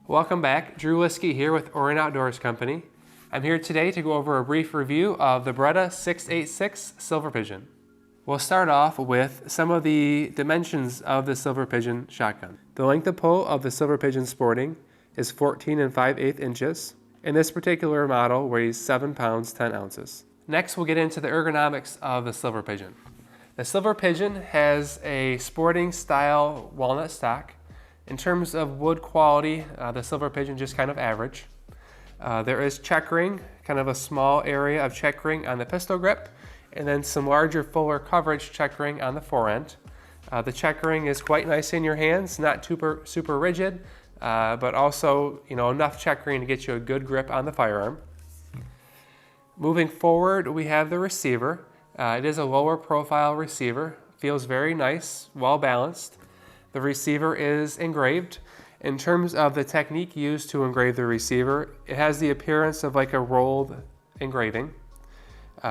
Welcome back, Drew Lieske here with Orion Outdoors Company. I'm here today to go over a brief review of the Beretta 686 Silver Pigeon. We'll start off with some of the dimensions of the Silver Pigeon shotgun. The length of pull of the Silver Pigeon Sporting is 14 5/8 inches, and this particular model weighs 7 pounds 10 ounces. Next, we'll get into the ergonomics of the Silver Pigeon. The Silver Pigeon has a sporting style walnut stock. In terms of wood quality, the Silver Pigeon just kind of average. There is checkering, kind of a small area of checkering on the pistol grip, and then some larger, fuller coverage checkering on the forend. The checkering is quite nice in your hands, not super rigid, but also enough checkering to get you a good grip on the firearm. Moving forward, we have the receiver. It is a lower profile receiver, feels very nice, well balanced. The receiver is engraved. In terms of the technique used to engrave the receiver, it has the appearance of like a rolled engraving,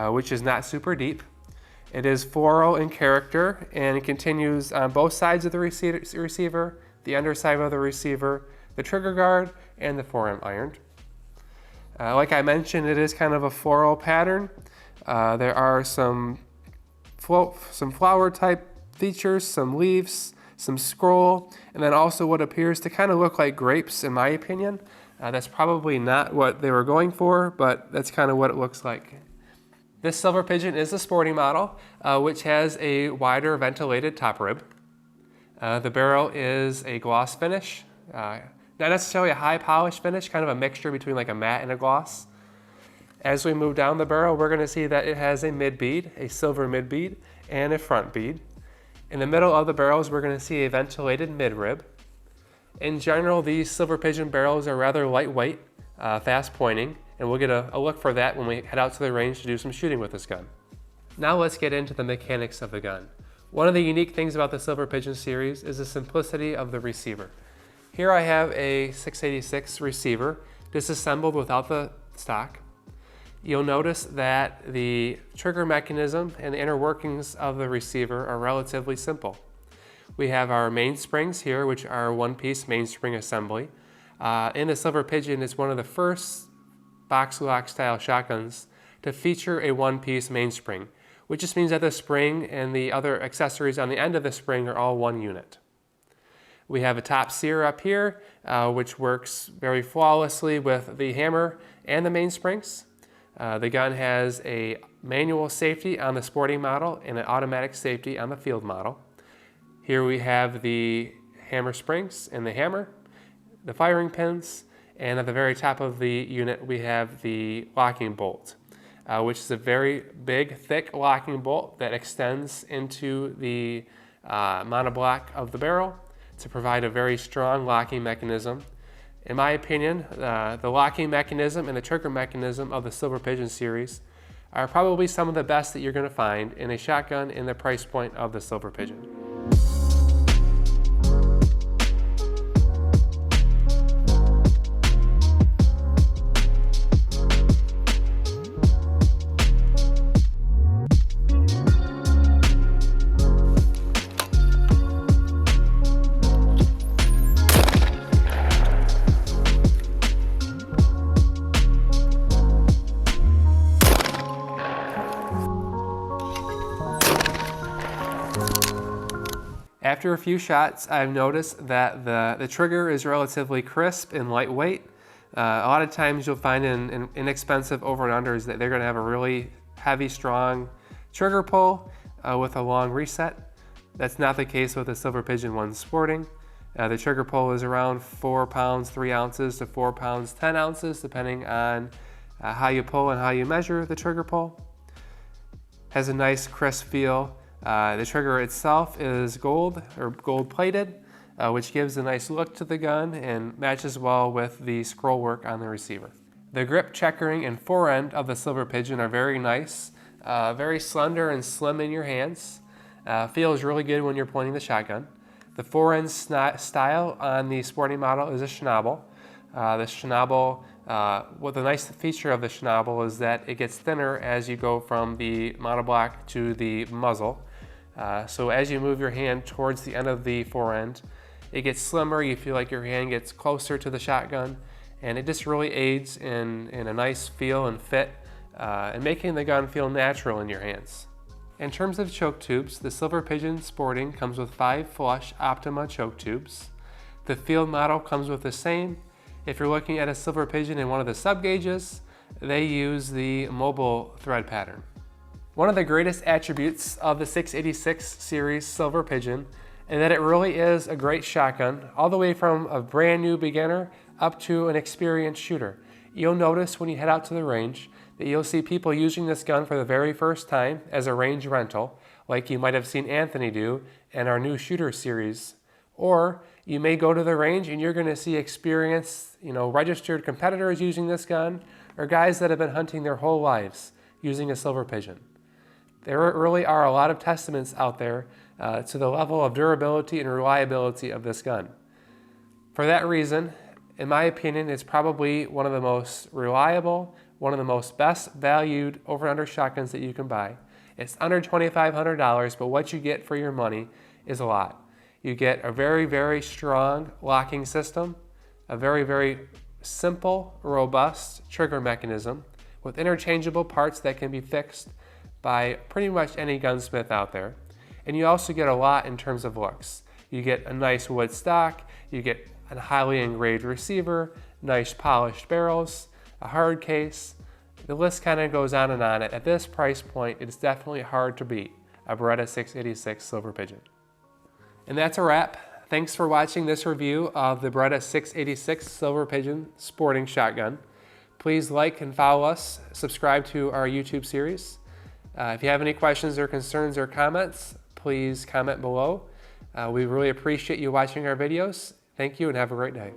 which is not super deep. It is floral in character, and it continues on both sides of the receiver, the underside of the receiver, the trigger guard, and the forearm iron. Like I mentioned, it is kind of a floral pattern. There are some flower type features, some leaves, some scroll, and then also what appears to kind of look like grapes in my opinion. That's probably not what they were going for, but that's kind of what it looks like. This Silver Pigeon is a sporting model, which has a wider ventilated top rib. The barrel is a gloss finish, not necessarily a high polish finish, kind of a mixture between like a matte and a gloss. As we move down the barrel, we're going to see that it has a mid bead, a silver mid bead, and a front bead. In the middle of the barrels, we're going to see a ventilated mid-rib. In general, these Silver Pigeon barrels are rather lightweight, fast pointing, and we'll get a look for that when we head out to the range to do some shooting with this gun. Now let's get into the mechanics of the gun. One of the unique things about the Silver Pigeon series is the simplicity of the receiver. Here I have a 686 receiver disassembled without the stock. You'll notice that the trigger mechanism and the inner workings of the receiver are relatively simple. We have our mainsprings here, which are one-piece mainspring assembly. In the Silver Pigeon, it's one of the first box lock style shotguns to feature a one-piece mainspring, which just means that the spring and the other accessories on the end of the spring are all one unit. We have a top sear up here, which works very flawlessly with the hammer and the mainsprings. The gun has a manual safety on the sporting model and an automatic safety on the field model. Here we have the hammer springs and the hammer, the firing pins, and at the very top of the unit we have the locking bolt, which is a very big, thick locking bolt that extends into the monoblock of the barrel to provide a very strong locking mechanism. In my opinion, the locking mechanism and the trigger mechanism of the Silver Pigeon series are probably some of the best that you're going to find in a shotgun in the price point of the Silver Pigeon. After a few shots, I've noticed that the trigger is relatively crisp and lightweight. A lot of times you'll find in inexpensive over and unders that they're going to have a really heavy, strong trigger pull with a long reset. That's not the case with the Silver Pigeon 1 Sporting. The trigger pull is around 4 pounds 3 ounces to 4 pounds 10 ounces, depending on how you pull and how you measure the trigger pull. Has a nice crisp feel. The trigger itself is gold or gold plated, which gives a nice look to the gun and matches well with the scroll work on the receiver. The grip, checkering, and forend of the Silver Pigeon are very nice, very slender and slim in your hands. Feels really good when you're pointing the shotgun. The forend style on the sporting model is a schnabel. The schnabel, well, the nice feature of the schnabel is that it gets thinner as you go from the monoblock to the muzzle. So as you move your hand towards the end of the forend, It gets slimmer, you feel like your hand gets closer to the shotgun, and it just really aids in a nice feel and fit, and making the gun feel natural in your hands. In terms of choke tubes, the Silver Pigeon Sporting comes with 5 flush Optima choke tubes. The Field model comes with the same. If you're looking at a Silver Pigeon in one of the sub gauges, they use the mobile thread pattern. One of the greatest attributes of the 686 series Silver Pigeon is that it really is a great shotgun, all the way from a brand new beginner up to an experienced shooter. You'll notice when you head out to the range that you'll see people using this gun for the very first time as a range rental, like you might have seen Anthony do in our new shooter series. Or you may go to the range and you're going to see experienced, registered competitors using this gun, or guys that have been hunting their whole lives using a Silver Pigeon. There really are a lot of testaments out there to the level of durability and reliability of this gun. For that reason, in my opinion, it's probably one of the most reliable, one of the most best valued over and under shotguns that you can buy. It's under $2,500, but what you get for your money is a lot. You get a very, very strong locking system, a very, very simple, robust trigger mechanism with interchangeable parts that can be fixed by pretty much any gunsmith out there. And you also get a lot in terms of looks. You get a nice wood stock, you get a highly engraved receiver, nice polished barrels, a hard case. The list kind of goes on and on. At this price point, it's definitely hard to beat a Beretta 686 Silver Pigeon. And that's a wrap. Thanks for watching this review of the Beretta 686 Silver Pigeon Sporting Shotgun. Please like and follow us, subscribe to our YouTube series. If you have any questions or concerns or comments, please comment below. We really appreciate you watching our videos. Thank you and have a great day.